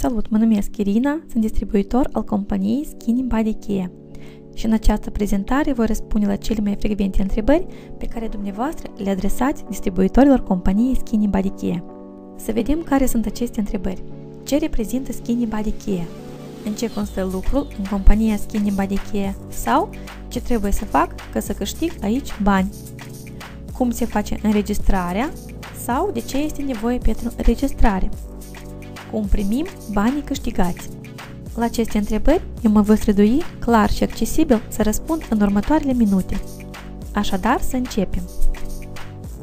Salut, mă numesc Irina, sunt distribuitor al companiei Skinny Body Care și în această prezentare voi răspunde la cele mai frecvente întrebări pe care dumneavoastră le adresați distribuitorilor companiei Skinny Body Care. Să vedem care sunt aceste întrebări. Ce reprezintă Skinny Body Care? În ce constă lucrul în compania Skinny Body Care? Sau ce trebuie să fac ca să câștig aici bani? Cum se face înregistrarea? Sau de ce este nevoie pentru înregistrare? Cum primim banii câștigați? La aceste întrebări eu mă voi strădui clar și accesibil să răspund în următoarele minute. Așadar, să începem.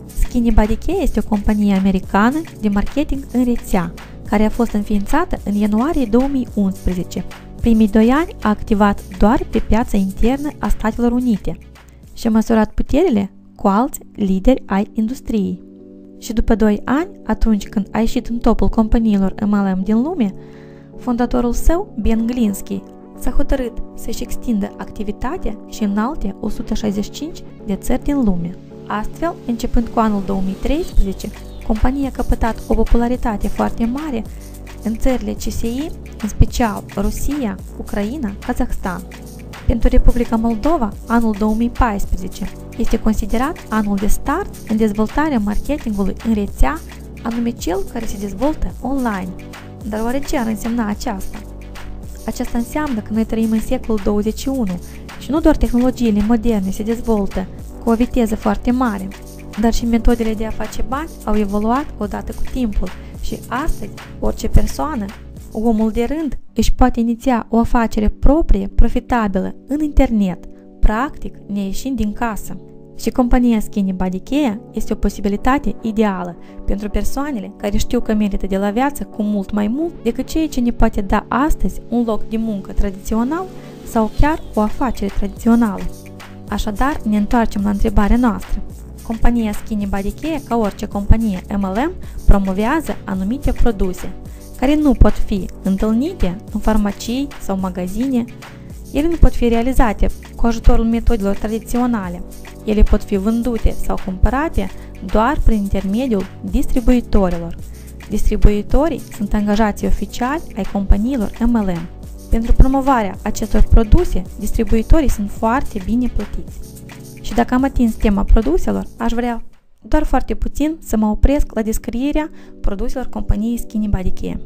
Skinny Body Care este o companie americană de marketing în rețea, care a fost înființată în ianuarie 2011. Primii 2 ani a activat doar pe piața internă a Statelor Unite și a măsurat puterile cu alți lideri ai industriei. Și după 2 ani, atunci când a ieșit în topul companiilor MLM din lume, fondatorul său, Ben Glinsky, s-a hotărât să-și extindă activitatea și în alte 165 de țări din lume. Astfel, începând cu anul 2013, compania a căpătat o popularitate foarte mare în țările CSI, în special Rusia, Ucraina, Kazakhstan. Pentru Republica Moldova, anul 2014 este considerat anul de start în dezvoltarea marketingului în rețea, anume cel care se dezvoltă online. Dar oare ce ar însemna aceasta? Aceasta înseamnă că noi trăim în secolul 21 și nu doar tehnologiile moderne se dezvoltă cu o viteză foarte mare, dar și metodele de a face bani au evoluat odată cu timpul și astăzi orice persoană, omul de rând, își poate iniția o afacere proprie, profitabilă, în internet, practic neieșind din casă. Și compania Skinny Body Care este o posibilitate ideală pentru persoanele care știu că merită de la viață cu mult mai mult decât ceea ce ne poate da astăzi un loc de muncă tradițional sau chiar o afacere tradițională. Așadar, ne întoarcem la întrebarea noastră. Compania Skinny Body Care, ca orice companie MLM, promovează anumite produse care nu pot fi întâlnite în farmacii sau magazine. Ele nu pot fi realizate cu ajutorul metodelor tradiționale. Ele pot fi vândute sau cumpărate doar prin intermediul distribuitorilor. Distribuitorii sunt angajații oficiali ai companiilor MLM. Pentru promovarea acestor produse, distribuitorii sunt foarte bine plătiți. Și dacă am atins tema produselor, aș vrea doar foarte puțin să mă opresc la descrierea produselor companiei Skinny Body Care.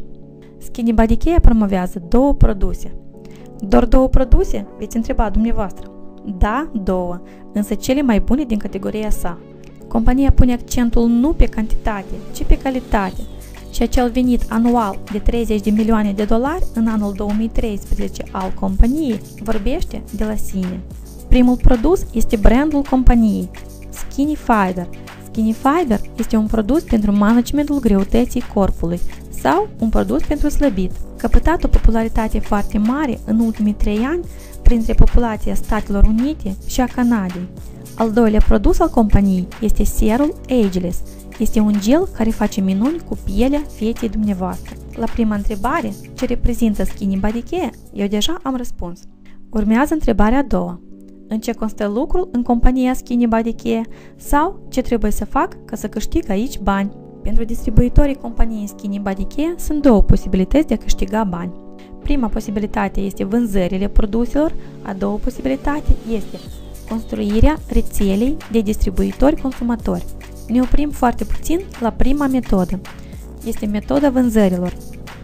Skinny Body Care promovează 2 produse. Doar 2 produse? Veți întreba dumneavoastră. Da, 2, însă cele mai bune din categoria sa. Compania pune accentul nu pe cantitate, ci pe calitate și acel venit anual de 30 de milioane de dolari în anul 2013 al companiei vorbește de la sine. Primul produs este brandul companiei, Skinny Fiber. Skinny Fiber este un produs pentru managementul greutății corpului sau un produs pentru slăbit. Căpătat o popularitate foarte mare în ultimii 3 ani printre populația Statelor Unite și a Canadei. Al doilea produs al companiei este serul Ageless. Este un gel care face minuni cu pielea fetei dumneavoastră. La prima întrebare, ce reprezintă Skinny Body Care, eu deja am răspuns. Urmează întrebarea a doua. În ce constă lucrul în compania Skinny Body Care sau ce trebuie să fac ca să câștig aici bani? Pentru distribuitorii companiei Skinny Body Care sunt 2 posibilități de a câștiga bani. Prima posibilitate este vânzările produselor, a doua posibilitate este construirea rețelei de distribuitori consumatori. Ne oprim foarte puțin la prima metodă. Este metoda vânzărilor.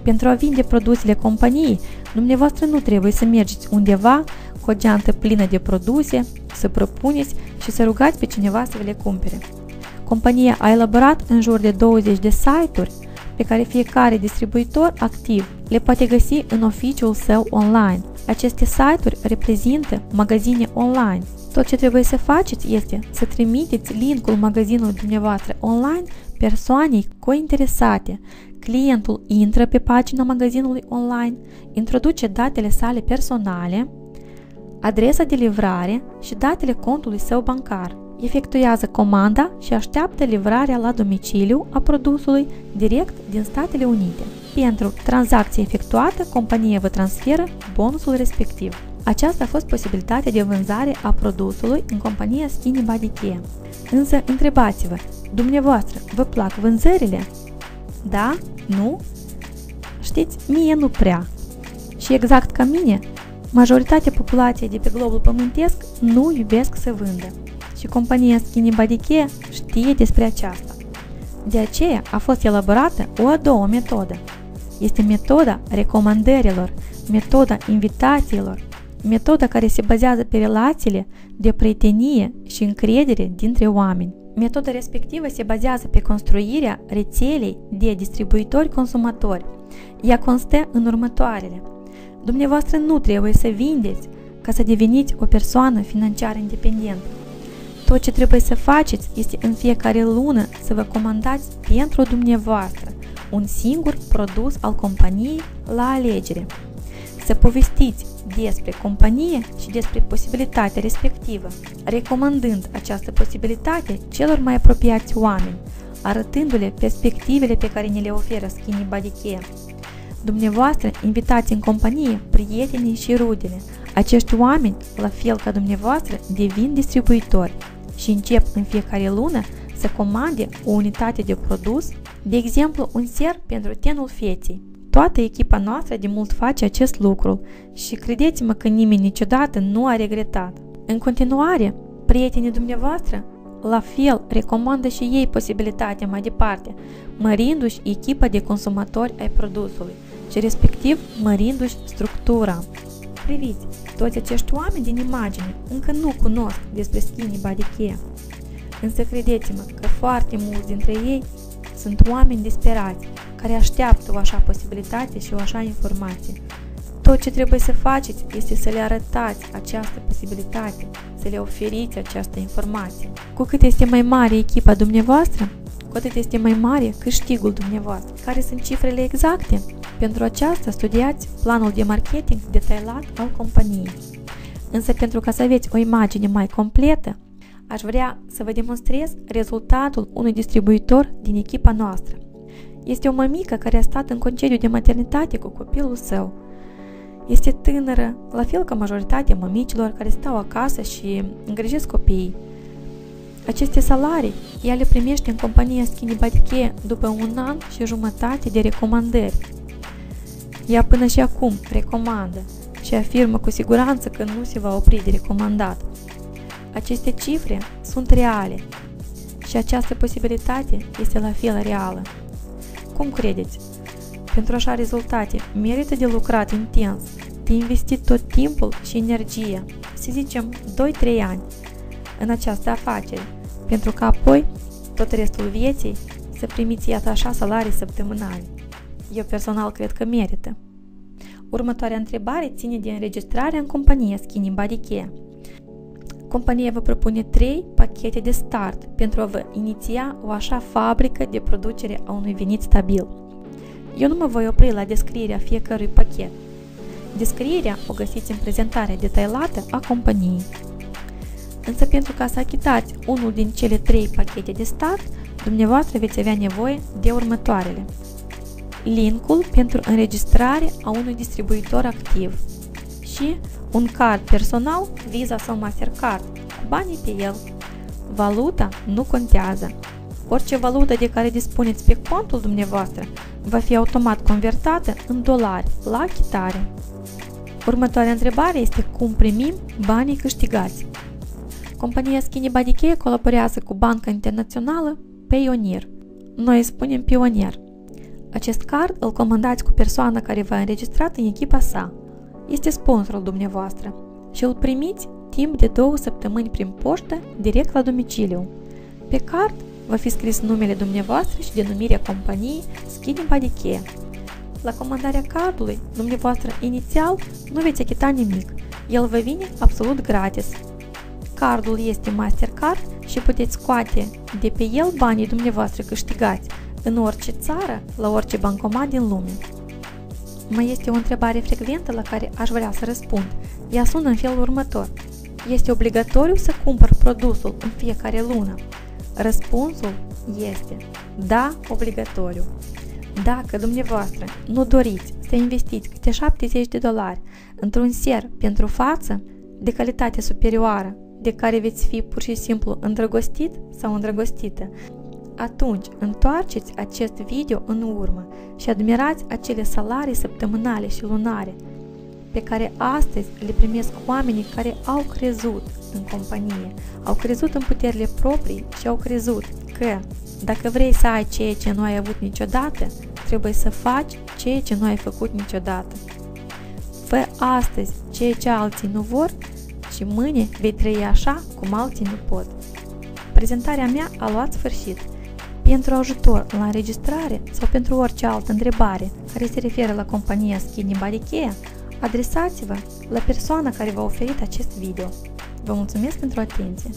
Pentru a vinde produsele companiei, dumneavoastră nu trebuie să mergeți undeva cu o geantă plină de produse, să propuneți și să rugați pe cineva să le cumpere. Compania a elaborat în jur de 20 de site-uri pe care fiecare distribuitor activ le poate găsi în oficiul său online. Aceste site-uri reprezintă magazine online. Tot ce trebuie să faceți este să trimiteți linkul magazinului dumneavoastră online persoanei cointeresate. Clientul intră pe pagina magazinului online, introduce datele sale personale, adresa de livrare și datele contului său bancar. Efectuează comanda și așteaptă livrarea la domiciliu a produsului direct din Statele Unite. Pentru tranzacția efectuată, compania vă transferă bonusul respectiv. Aceasta a fost posibilitatea de vânzare a produsului în compania Skinny Body Care. Însă întrebați-vă, dumneavoastră, vă plac vânzările? Da? Nu? știți, mie nu prea. Și exact ca mine, majoritatea populației de pe globul pământesc nu iubesc să vândă. Și compania Skinny Body Care știe despre aceasta. De aceea a fost elaborată o a doua metodă. Este metoda recomandărilor, metoda invitațiilor, metoda care se bazează pe relațiile de prietenie și încredere dintre oameni. Metoda respectivă se bazează pe construirea rețelei de distribuitori-consumatori. Ea constă în următoarele. Dumneavoastră nu trebuie să vindeți ca să deveniți o persoană financiar independentă. Tot ce trebuie să faceți este în fiecare lună să vă comandați pentru dumneavoastră un singur produs al companiei la alegere. Să povestiți despre companie și despre posibilitatea respectivă, recomandând această posibilitate celor mai apropiați oameni, arătându-le perspectivele pe care ne le oferă Skinny Body Care. Dumneavoastră invitați în companie prietenii și rudele. Acești oameni, la fel ca dumneavoastră, devin distribuitori și încep în fiecare lună să comande o unitate de produs, de exemplu un ser pentru tenul feței. Toată echipa noastră de mult face acest lucru și credeți-mă că nimeni niciodată nu a regretat. În continuare, prietenii dumneavoastră la fel recomandă și ei posibilitatea mai departe, mărindu-și echipa de consumatori ai produsului și respectiv mărindu-și structura. Priviți, toți acești oameni din imagine încă nu cunosc despre Skinny Body Care, însă credeți-mă că foarte mulți dintre ei sunt oameni disperați care așteaptă o așa posibilitate și o așa informație. Tot ce trebuie să faceți este să le arătați această posibilitate, să le oferiți această informație. Cu cât este mai mare echipa dumneavoastră, cu atât este mai mare câștigul dumneavoastră. Care sunt cifrele exacte? Pentru aceasta studiați planul de marketing detaliat al companiei. Însă pentru ca să aveți o imagine mai completă, aș vrea să vă demonstrez rezultatul unui distribuitor din echipa noastră. Este o mămică care a stat în concediu de maternitate cu copilul său. Este tânără, la fel ca majoritatea mămicilor care stau acasă și îngrijesc copiii. Aceste salarii ea le primește în compania Skinny Body Care după 1 an și jumătate de recomandări. Ea până și acum recomandă și afirmă cu siguranță că nu se va opri de recomandat. Aceste cifre sunt reale și această posibilitate este la fel reală. Cum credeți? Pentru așa rezultate merită de lucrat intens, de investit tot timpul și energia, să zicem 2-3 ani, în această afacere, pentru că apoi, tot restul vieții, să primiți iată așa salarii săptămânale. Eu personal cred că merită. Următoarea întrebare ține de înregistrarea în compania Skinny Body Care. Compania vă propune 3 pachete de start pentru a vă iniția o așa fabrică de producere a unui venit stabil. Eu nu mă voi opri la descrierea fiecărui pachet. Descrierea o găsiți în prezentarea detaliată a companiei. Însă pentru ca să achitați unul din cele 3 pachete de start, dumneavoastră veți avea nevoie de următoarele. Linkul pentru înregistrare a unui distribuitor activ și un card personal, Visa sau Mastercard, cu banii pe el. Valuta nu contează. Orice valută de care dispuneți pe contul dumneavoastră va fi automat convertată în dolari la achitare. Următoarea întrebare este cum primim banii câștigați. Compania Skinny Body Care colaborează cu Banca Internațională Payoneer. Noi îi spunem Pionier. Acest card îl comandați cu persoana care v-a înregistrat în echipa sa. Este sponsorul dumneavoastră și îl primiți timp de 2 săptămâni prin poștă direct la domiciliu. Pe card va fi scris numele dumneavoastră și denumirea companiei Skinny Body Care. La comandarea cardului, dumneavoastră inițial nu veți achita nimic, el vă vine absolut gratis. Cardul este Mastercard și puteți scoate de pe el banii dumneavoastră câștigați în orice țară, la orice bancomat din lume. Mai este o întrebare frecventă la care aș vrea să răspund. Ea sună în felul următor. Este obligatoriu să cumpăr produsul în fiecare lună? Răspunsul este da, obligatoriu. Dacă dumneavoastră nu doriți să investiți câte $70 într-un ser pentru față de calitate superioară, de care veți fi pur și simplu îndrăgostit sau îndrăgostită, atunci întoarceți acest video în urmă și admirați acele salarii săptămânale și lunare pe care astăzi le primesc oamenii care au crezut în companie, au crezut în puterile proprii și au crezut că dacă vrei să ai ceea ce nu ai avut niciodată, trebuie să faci ceea ce nu ai făcut niciodată. Fă astăzi ceea ce alții nu vor și mâine vei trăi așa cum alții nu pot. Prezentarea mea a luat sfârșit. Pentru ajutor la înregistrare sau pentru orice altă întrebare care se referă la compania Skinny Body Care, adresați-vă la persoana care v-a oferit acest video. Vă mulțumesc pentru atenție!